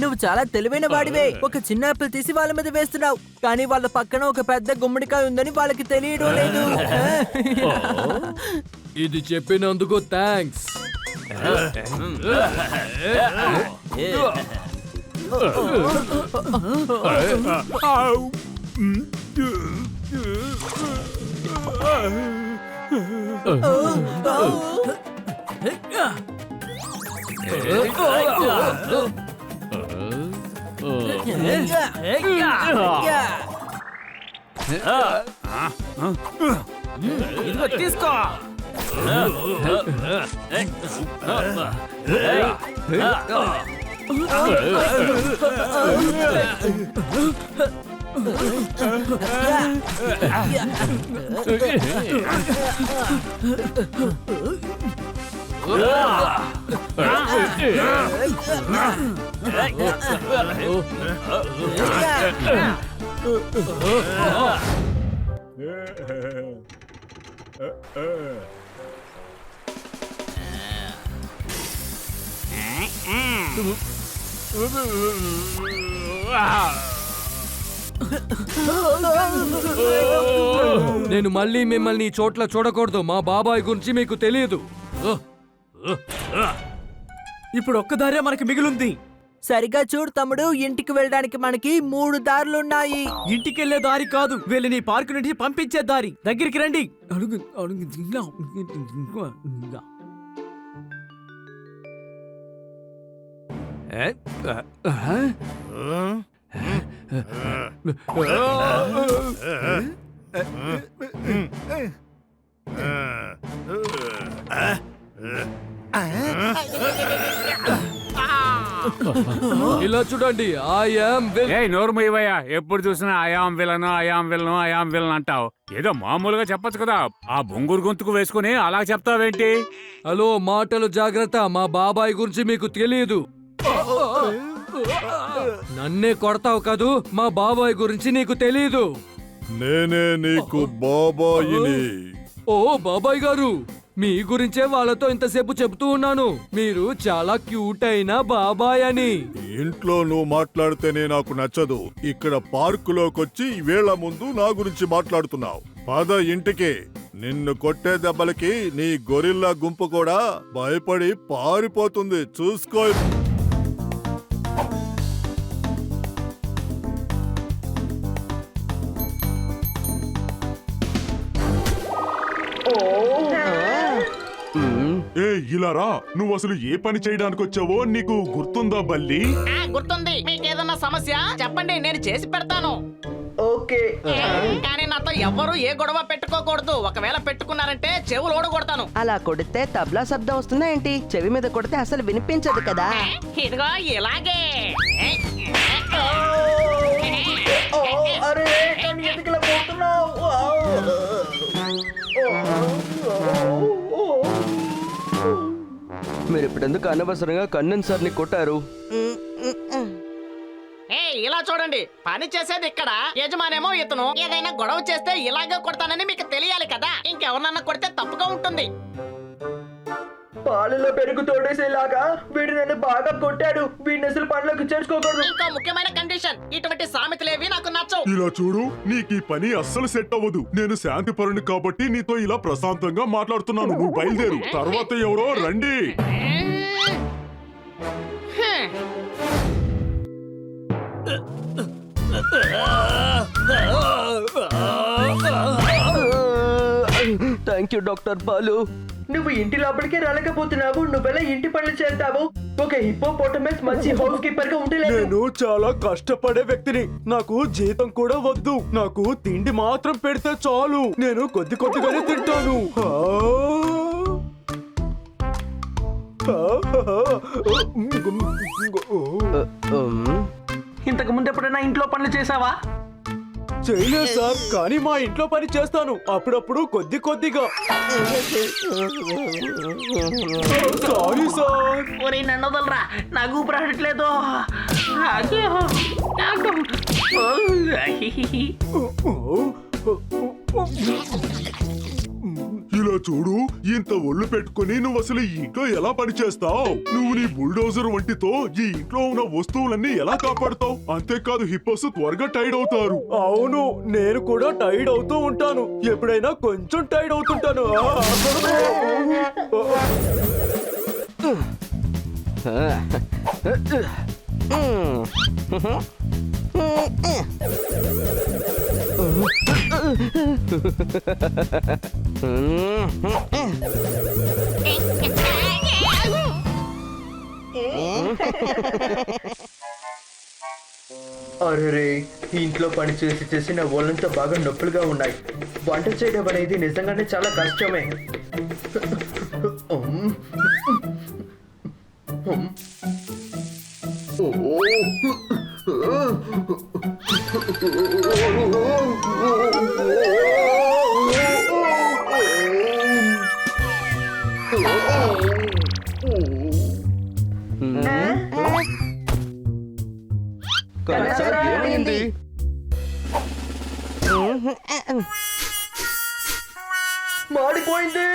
నువ్వు చాలా తెలివైన వాడివే. ఒక చిన్న ఆపిల్ తీసి వాళ్ళ మీద వేస్తున్నావు, కానీ వాళ్ళ పక్కన ఒక పెద్ద గుమ్మడికాయ ఉందని వాళ్ళకి తెలియడం లేదు. ఇది చెప్పినందుకు థ్యాంక్స్. ఇదిగో తీసుకో. నేను మళ్ళీ మిమ్మల్ని ఈ చోట్ల చూడకూడదు. మా బాబాయ్ గురించి మీకు తెలియదు. ఇప్పుడు ఒక్కదారే మనకి మిగిలింది. సరిగా చూడు తమ్ముడు, ఇంటికి వెళ్ళడానికి మనకి 3 దారులున్నాయి. ఇంటికెళ్లే దారి కాదు, వీళ్ళని పార్కు నుంచి పంపించే దారి. దగ్గరికి రండి. అడుగు అడుగు. ఇలా చూడండి. నోరుమయ్యా, ఎప్పుడు చూసినా అయాం విలను అంటావు. ఏదో మామూలుగా చెప్పొచ్చు కదా. ఆ బొంగురు గొంతుకు వేసుకుని అలా చెప్తావేంటి? హలో, మాటలు జాగ్రత్త. మా బాబాయ్ గురించి మీకు తెలియదు. నన్నే కొడతావు కదూ. మా బాబాయ్ గురించి నీకు తెలీదు. నేనే నీకు బాబాయిని. ఓ బాబాయ్ గారు, మీ గురించే వాళ్ళతో ఇంతసేపు చెబుతూ ఉన్నాను. మీరు చాలా క్యూట్ అయిన బాబాయ్ అని. ఇంట్లో నువ్వు మాట్లాడితేనే నాకు నచ్చదు. ఇక్కడ పార్కులోకొచ్చి వేళ ముందు నా గురించి మాట్లాడుతున్నావు. పద ఇంటికి. నిన్ను కొట్టే దెబ్బలకి నీ గొరిల్లా గుంపు కూడా భయపడి పారిపోతుంది. చూసుకో. ఇలా రా. నువ్వు అసలు ఏ పని చేయడానికి వచ్చావో నీకు గుర్తుందా బల్లి? గుర్తుంది. మీకేదన్నా సమస్య చెప్పండి, నేను చేసి పెడతాను. ఓకే, కానీ నాతో ఎవ్వరూ ఏ గొడవ పెట్టుకోకూడదు. ఒకవేళ పెట్టుకున్నారంటే చెవులు ఓడగొడతాను. అలా కొడితే తబలా శబ్దం వస్తుందా ఏంటి? చెవి మీద కొడితే అసలు వినిపించదు కదా. ఇదిగో ఇలాగే. మీరు ఇప్పుడెందుకు అనవసరంగా కన్నన్ సార్ని కొట్టారు? ఇలా చూడండి, పని చేసేది ఇక్కడ, యజమానేమో ఇతను. ఏదైనా గొడవ చేస్తే ఇలాగే కొడతానని మీకు తెలియాలి కదా. ఇంకెవరన్నా కొడితే తప్పుగా ఉంటుంది. పాలలో పెరుగు తోడేసేలాగా వీడు నన్ను బాగా కొట్టాడు. వీడిని అసలు పనిలోకి చేర్చుకోకూడదు. ఇంకో ముఖ్యమైన కండిషన్, ఇటువంటి సామెతలేవి నాకు నచ్చవు. ఇలా చూడు, నీకు ఈ పని అస్సలు సెట్ అవ్వదు. నేను శాంతి పరుని కాబట్టి నీతో ఇలా ప్రశాంతంగా మాట్లాడుతున్నాను. నువ్వు బయలుదేరు. తర్వాత ఎవరో రండి. Thank you doctor Balu. నువ్వు ఇంటి లోపలికే రాలేకపోతున్నావు. నువ్వెలా ఇంటి పనులు చేస్తావు? ఒక హిప్పోపోటమస్ మంచి హౌస్ కీపర్ గా ఉండలేదు. నేను చాలా కష్టపడే వ్యక్తిని. నాకు జీతం కూడా వద్దు. నాకు తిండి మాత్రం పెడితే చాలు. నేను కొద్దిగానే తింటాను. ఇంతకు ముందు ఎప్పుడైనా ఇంట్లో పనులు చేసావా? చేయలేదు సార్, కానీ మా ఇంట్లో పని చేస్తాను అప్పుడప్పుడు కొద్దిగా. Sorry sir. ఒరే నన్ను వదలరా, నాకు ఊపిరి ఆడట్లేదు. ఇలా చూడు, ఇంత ఒళ్ళు పెట్టుకుని నువ్వు అసలు ఈ ఇంట్లో ఎలా పని చేస్తావు? నువ్వు నీ బుల్డోజర్ వంటితో ఈ ఇంట్లో ఉన్న వస్తువులన్నీ ఎలా కాపాడుతావు? అంతేకాదు హిప్పోస్ త్వరగా టైర్డ్ అవుతారు. అవును, నేను కూడా టైర్డ్ అవుతూ ఉంటాను. ఎప్పుడైనా కొంచెం టైర్డ్ అవుతుంటాను. అరే, ఇంట్లో పని చేసి నా ఒళ్ళంతా బాగా నొప్పులుగా ఉన్నాయి. వంట చేయడం అనేది నిజంగానే చాలా కష్టమే. ఏమైంది? మాడిపోయింది.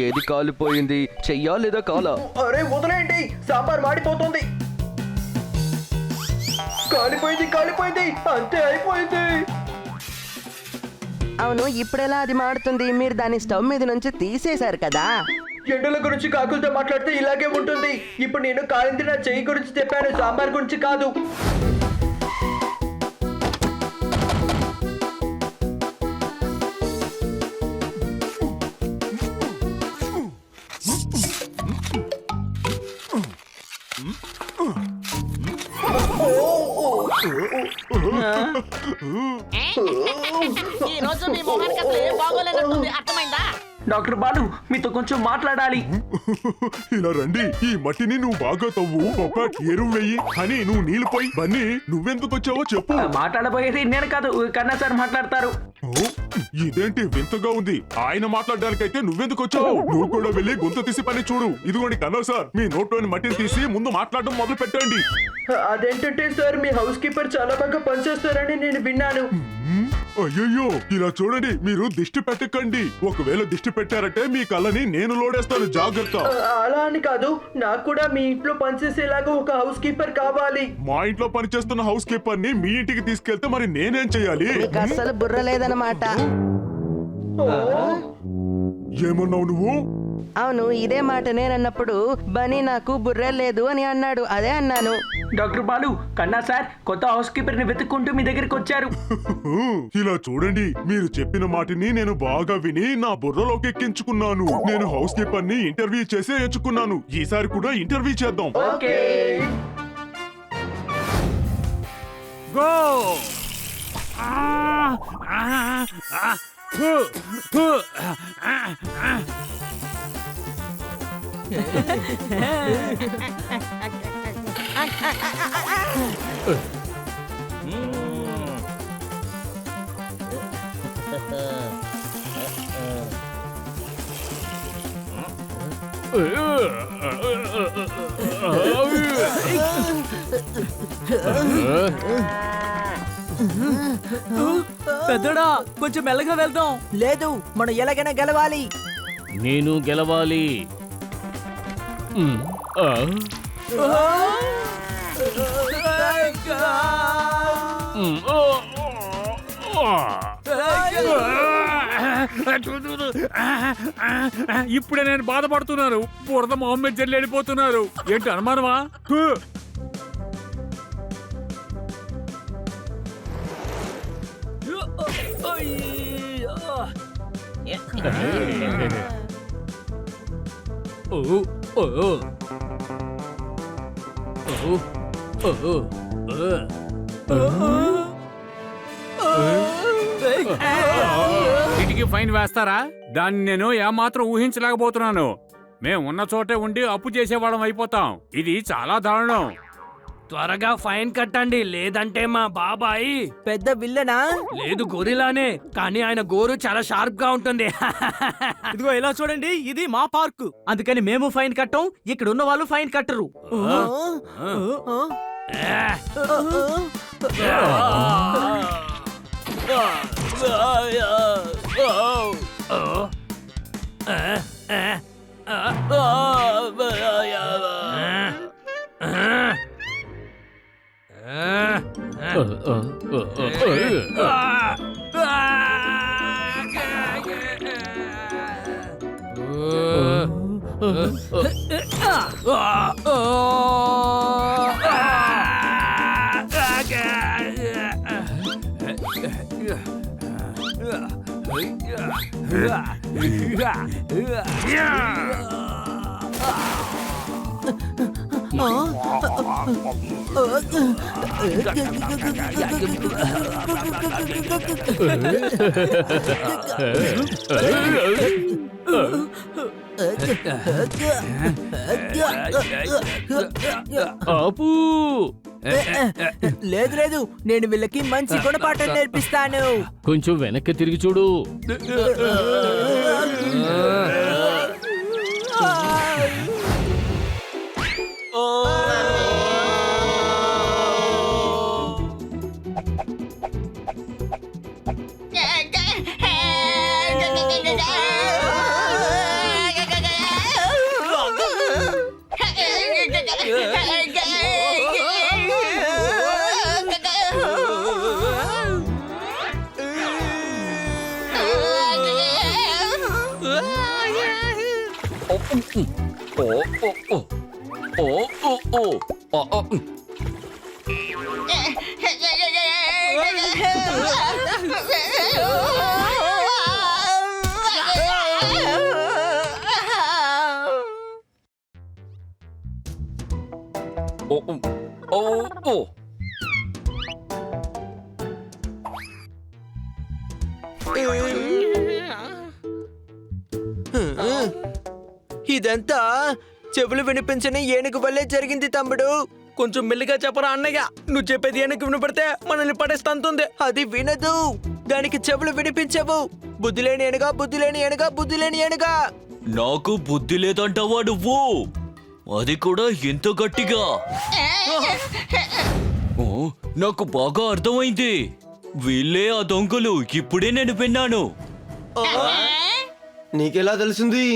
ఏది కాలిపోయింది, చెయ్యా లేదా కాలా? అరే వదిలేయండి, సాంబార్ మాడిపోతుంది. కాలిపోయింది, అంతే అయిపోయింది. అవును, ఇప్పుడెలా అది మాడుతుంది? మీరు దాన్ని స్టవ్ మీద నుంచి తీసేశారు కదా. ఎండల గురించి కాకులతో మాట్లాడితే ఇలాగే ఉంటుంది. ఇప్పుడు నేను కాలింది నా చెయ్యి గురించి చెప్పాను, సాంబార్ గురించి కాదు. ఈ రోజు మీ మొహానికి అసలు ఏం బాగోలేనట్టుంది, అర్థమైందా? డాక్టర్ బాలు, మీతో కొంచెం మాట్లాడాలి. ఇలా రండి, ఈ మట్టిని నువ్వు బాగా తవ్వు, ఒక ఎరువు వెయ్యి అని నువ్వు నీళ్లు పోయి. బన్నీ, నువ్వెందుకు వచ్చావో చెప్పు. మాట్లాడబోయేది నేను కాదు, కన్నా సార్ మాట్లాడతారు. ఓ, ఇదేంటి వింతగా ఉంది? ఆయన మాట్లాడడానికైతే నువ్వెందుకు వచ్చావు? నువ్వు కూడా వెళ్ళి గొంతు తీసి పని చూడు. ఇదిగోండి కన్నా సార్, మీ నోట్లోని మట్టిని తీసి ముందు మాట్లాడడం మొదలు పెట్టండి. అదేంటంటే సార్, మీ హౌస్ కీపర్ చాలా బాగా పనిచేస్తారని నేను విన్నాను. అయ్యయ్యో, ఇలా చూడండి, మీరు దిష్టి పెట్టకండి. ఒకవేళ దిష్టి పెట్టారంటే మీ కళ్ళని నేను లోడేస్తాను, జాగ్రత్త. అలా అని కాదు, నాకు కూడా మీ ఇంట్లో పనిచేసేలాగా ఒక హౌస్ కీపర్ కావాలి. మా ఇంట్లో పనిచేస్తున్న హౌస్ కీపర్ ని మీ ఇంటికి తీసుకెళ్తే మరి నేనేం చెయ్యాలి? మీకు అస్సలు బుర్ర లేదన్నమాట. ఏమన్నావు నువ్వు? అవును, ఇదే మాట నేనన్నప్పుడు బనీ నాకు బుర్ర లేదు అని అన్నాడు, అదే అన్నాను. డాక్టర్ బాలు, కన్నా సార్ కొత్త హౌస్ కీపర్ ని వెతుక్కుంటూ మీ దగ్గరికి వచ్చారు. ఇలా చూడండి, మీరు చెప్పిన మాటిని నేను బాగా విని నా బుర్రలోకి ఎక్కించుకున్నాను. నేను హౌస్ కీపర్ ని ఇంటర్వ్యూ చేసే ఎంచుకున్నాను. ఈసారి కూడా ఇంటర్వ్యూ చేద్దాం. ఓకే. గో పెద్దడా, కొంచెం మెల్లగా వెళ్దాం. లేదు, మనం ఎలాగైనా గెలవాలి. నేను గెలవాలి. ఇప్పుడే నేను బాధపడుతున్నాను. బురద మొహమ్మద్ జల్లి వెళ్ళిపోతున్నారు. ఏంటి అనుమానమా? ఇంటికి ఫైన్ వేస్తారా? దాన్ని నేను ఏమాత్రం ఊహించలేకపోతున్నాను. మేము ఉన్న చోటే ఉండి అప్పు చేసేవాళ్ళం అయిపోతాం. ఇది చాలా దారుణం. త్వరగా ఫైన్ కట్టండి, లేదంటే మా బాబాయ్ పెద్ద విల్లనా? లేదు గొరిలానే, కానీ ఆయన గోరు చాలా షార్ప్ గా ఉంటుంది. ఇదిగో ఇలా చూడండి, ఇది మా పార్కు, అందుకని మేము ఫైన్ కట్టం, ఇక్కడ ఉన్న వాళ్ళు ఫైన్ కట్టరు. ఆపు. లేదు లేదు, నేను వీళ్ళకి మంచి గుణపాఠం నేర్పిస్తాను. కొంచెం వెనక్కి తిరిగి చూడు. ఇదంతా చెవులు వినిపించని ఏనుగు వల్లే జరిగింది తమ్ముడు. కొంచెం మెల్లిగా చెప్పరా అన్నయ్య, నువ్వు చెప్పేది ఏనుగు వినపడితే మనల్ని పడేస్తంతుంది. అది వినదు, దానికి చెవులు వినిపించవు. బుద్ధిలేని ఏనుగా, బుద్ధిలేని ఏనుగా, బుద్ధిలేని ఏనుగా. నాకు బుద్ధి లేదంటావా నువ్వు? అది కూడా ఎంత గట్టిగా? ఓ, నాకు బాగా అర్థమైంది. వీళ్ళే ఆ దొంగలు. ఇప్పుడే నేను విన్నాను. నీకెలా తెలిసింది?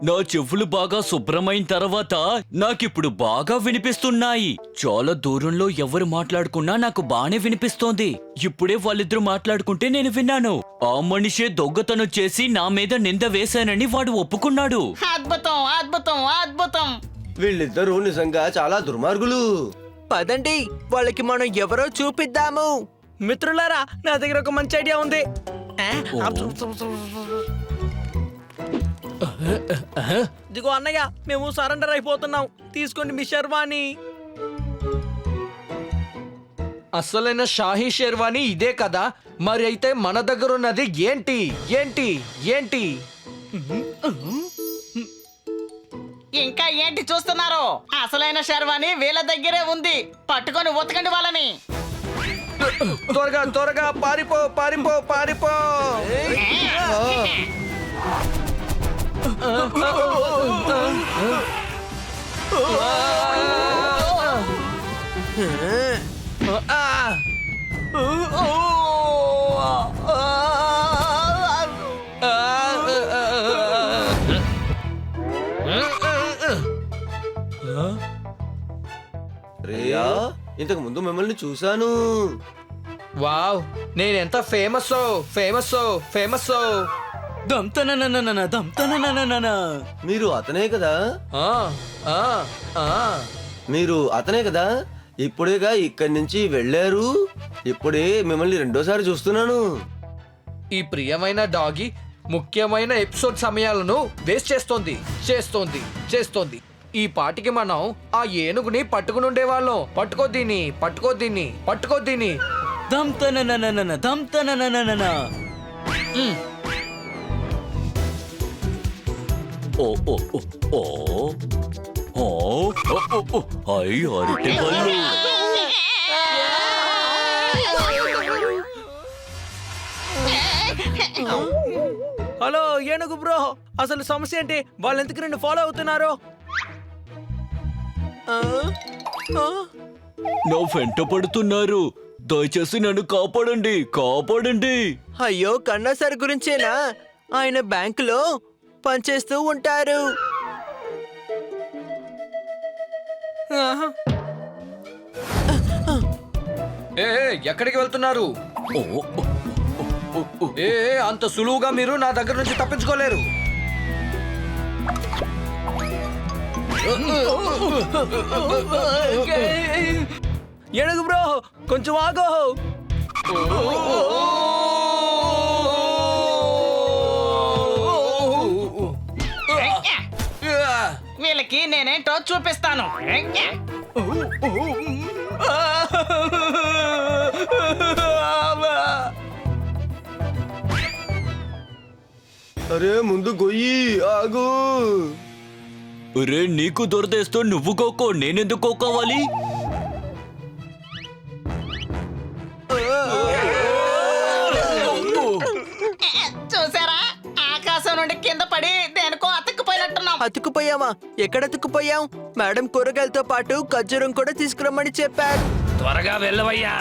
నా చెవులు బాగా శుభ్రమైన తర్వాత నాకిప్పుడు బాగా వినిపిస్తున్నాయి. చాలా దూరంలో ఎవరు మాట్లాడుకున్నా నాకు బానే వినిపిస్తోంది. ఇప్పుడే వాళ్ళిద్దరూ మాట్లాడుకుంటే నేను విన్నాను. ఆ మనిషే దొంగతనం చేసి నా మీద నింద వేశానని వాడు ఒప్పుకున్నాడు. అద్భుతం అద్భుతం అద్భుతం. వీళ్ళిద్దరూ నిజంగా చాలా దుర్మార్గులు. పదండి, వాళ్ళకి మనం ఎవరో చూపిద్దాము. మిత్రులారా, నా దగ్గర ఒక మంచి ఐడియా ఉంది. ఇదిగో అన్నయ్య, మేము సరెండర్ అయిపోతున్నాం, తీసుకోండి మీ శర్వాణి. అసలైన షాహీ షేర్వాణి ఇదే కదా? మరి అయితే మన దగ్గర ఉన్నది ఏంటి ఏంటి ఏంటి? ఇంకా ఏంటి చూస్తున్నారు? అసలైన శర్వాణి వీళ్ళ దగ్గరే ఉంది. పట్టుకొని ఉతకండి వాళ్ళని. త్వరగా త్వరగా పారిపో పారిపో పారిపో. రియా, ఇంతకు ముందు మిమ్మల్ని చూశాను. వావ్, నేనెంత ఫేమస్ ఫేమస్ ఫేమస్. మీరు అతనే కదా? మీరు అతనే కదా? ఇప్పుడేగా ఇక్కడి నుంచి వెళ్ళారు. ఇప్పుడే మిమ్మల్ని రెండోసారి చూస్తున్నాను. ఈ ప్రియమైన డాగి ముఖ్యమైన ఎపిసోడ్ సమయాలను వేస్ట్ చేస్తోంది చేస్తోంది చేస్తోంది. ఈ పాటికి మనం ఆ ఏనుగుని పట్టుకుని ఉండేవాళ్ళం. పట్టుకో దీన్ని, పట్టుకో దీన్ని, పట్టుకో దీన్ని. ఓ ఓ ఓ ఓ ఓ, ఓ, ఓ, ఓ, అయ్ అరటి పళ్ళు. హలో ఏనుగు బ్రో, అసలు సమస్య ఏంటి? వాళ్ళు ఎందుకు నిన్ను ఫాలో అవుతున్నారు? నా వెంట పడుతున్నారు. దయచేసి నన్ను కాపాడండి, కాపాడండి. అయ్యో కన్నా సార్ గురించేనా? ఆయన బ్యాంకులో పనిచేస్తూ ఉంటారు. ఏ ఎక్కడికి వెళ్తున్నారు? ఓ, ఓ, ఓ, ఓ, ఏ అంత సులువుగా మీరు నా దగ్గర నుంచి తప్పించుకోలేరు. ఏనుగు బ్రో కొంచెం ఆగో. వీళ్ళకి నేనేంటో చూపిస్తాను. అరే ముందు గొయ్యి ఆగు. రే నీకు దొరదేస్తూ నువ్వు కోకో, నేనెందుకు కోకోవాలి? చూసారా, ఆకాశం నుండి కింద పడి దేనికో అతుక్కుపోయినట్టున్నాం. అతుకుపోయామా? ఎక్కడ అతుకుపోయాం? మేడం కూరగాయలతో పాటు ఖర్జూరం కూడా తీసుకురమ్మని చెప్పారు. త్వరగా వెళ్ళవయ్యా.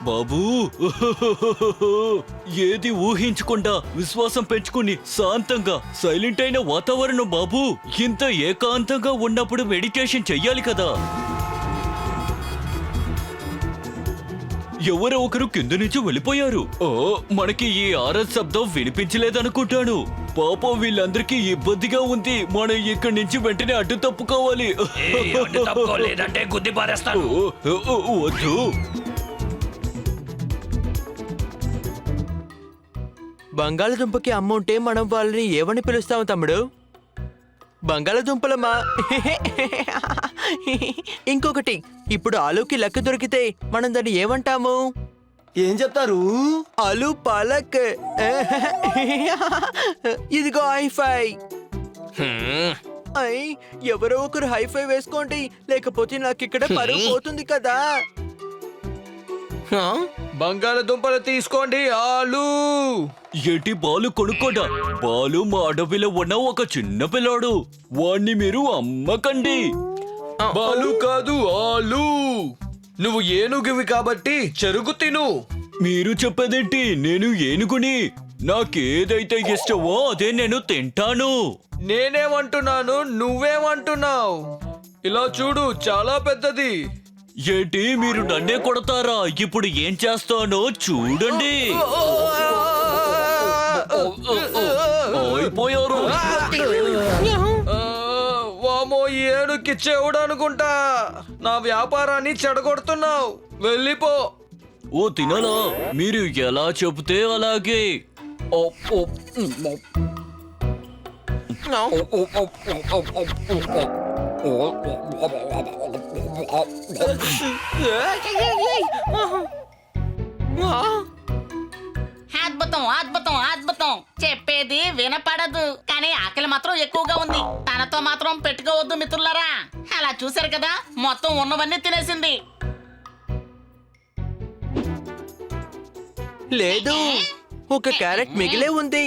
బాబూ, ఏది ఊహించకుండా విశ్వాసం పెంచుకుని శాంతంగా సైలెంట్ అయిన వాతావరణం బాబూ. ఇంత ఏకాంతంగా ఉన్నప్పుడు మెడిటేషన్ చెయ్యాలి కదా. ఎవరో ఒకరు కింద నుంచి వెళ్ళిపోయారు. ఓ, మనకి ఈ ఆరత్ శబ్దం వినిపించలేదనుకుంటాను. పాపం వీళ్ళందరికీ ఇబ్బందిగా ఉంది. మనం ఇక్కడి నుంచి వెంటనే అడ్డు తప్పుకోవాలి. లేదంటే గుద్ది పారేస్తాను. వద్దు. బంగాళదుంపకి అమ్మ ఉంటే మనం వాళ్ళని ఏమని పిలుస్తాం తమ్ముడు? బంగాళదుంపలమ్మా. ఇంకొకటి, ఇప్పుడు ఆలూకి లెక్క దొరికితే మనం దాన్ని ఏమంటాము? ఏం చెప్తారు? ఆలూ పాలక్. ఇదిగో హైఫై. అయ్ ఎవరో ఒకరు హైఫై వేసుకోండి, లేకపోతే నాకు ఇక్కడ పరువు పోతుంది కదా. బంగాళదుంపలు తీసుకోండి. ఆలు ఏంటి బాలు కొనుక్కోడా? బాలు మా అడవిలో ఉన్న ఒక చిన్న పిల్లాడు. వాణ్ణి మీరు అమ్మకండి. బాలు కాదు, ఆలు. నువ్వు ఏనుగువి కాబట్టి చెరుకు తిను. మీరు చెప్పేదేంటి? నేను ఏనుగుని. నాకేదైతే ఇష్టమో అదే నేను తింటాను. నేనేమంటున్నాను, నువ్వేమంటున్నావు? ఇలా చూడు, చాలా పెద్దది. ఏంటి మీరు నన్నే కొడతారా? ఇప్పుడు ఏం చేస్తానో చూడండి. అయిపోయారు. వామో, ఏనుక్కి చెవుడు అనుకుంటా. నా వ్యాపారాన్ని చెడగొడుతున్నావు. వెళ్ళిపో. ఓ తినలా? మీరు ఎలా చెబితే అలాగే. అద్భుతం, అద్భుతం, అద్భుతం. చెప్పేది వినపడదు, కానీ ఆకలి మాత్రం ఎక్కువగా ఉంది. తనతో మాత్రం పెట్టుకోవద్దు మిత్రులారా. అలా చూశారు కదా, మొత్తం ఉన్నవన్నీ తినేసింది. లేదు, ఒక క్యారెట్ మిగిలే ఉంది.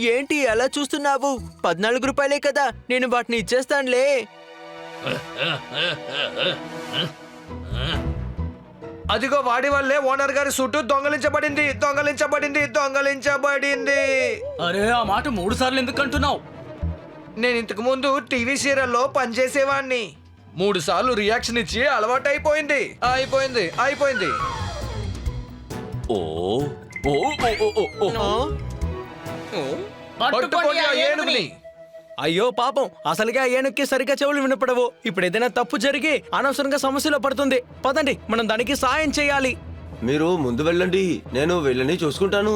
ఏంటి అలా చూస్తున్నావు? 14 రూపాయలే కదా, నేను వాటిని ఇచ్చేస్తానులే. అదిగో వాడి వల్లే ఓనర్ గారి సూటు దొంగలించబడింది, దొంగలించబడింది, దొంగలించబడింది. అరే ఆ మాట 3 సార్లు ఎందుకు అంటున్నావు? నేను ఇంతకు ముందు టీవీ సీరియల్లో పనిచేసేవాడిని. 3 సార్లు రియాక్షన్ ఇచ్చి అలవాటు అయిపోయింది. అయిపోయింది, అయిపోయింది. ఓ ఓ ఓ ఓ ఓ. పట్టుకోండి ఆ ఏనుగుని. అయ్యో పాపం, అసలుగా ఆ ఏనుగుకి సరిగ్గా చెవులు వినపడవు. ఇప్పుడు ఏదైనా తప్పు జరిగి అనవసరంగా సమస్యలో పడుతుంది. పదండి, మనం దానికి సాయం చేయాలి. మీరు ముందు వెళ్ళండి, నేను వెళ్ళని చూసుకుంటాను.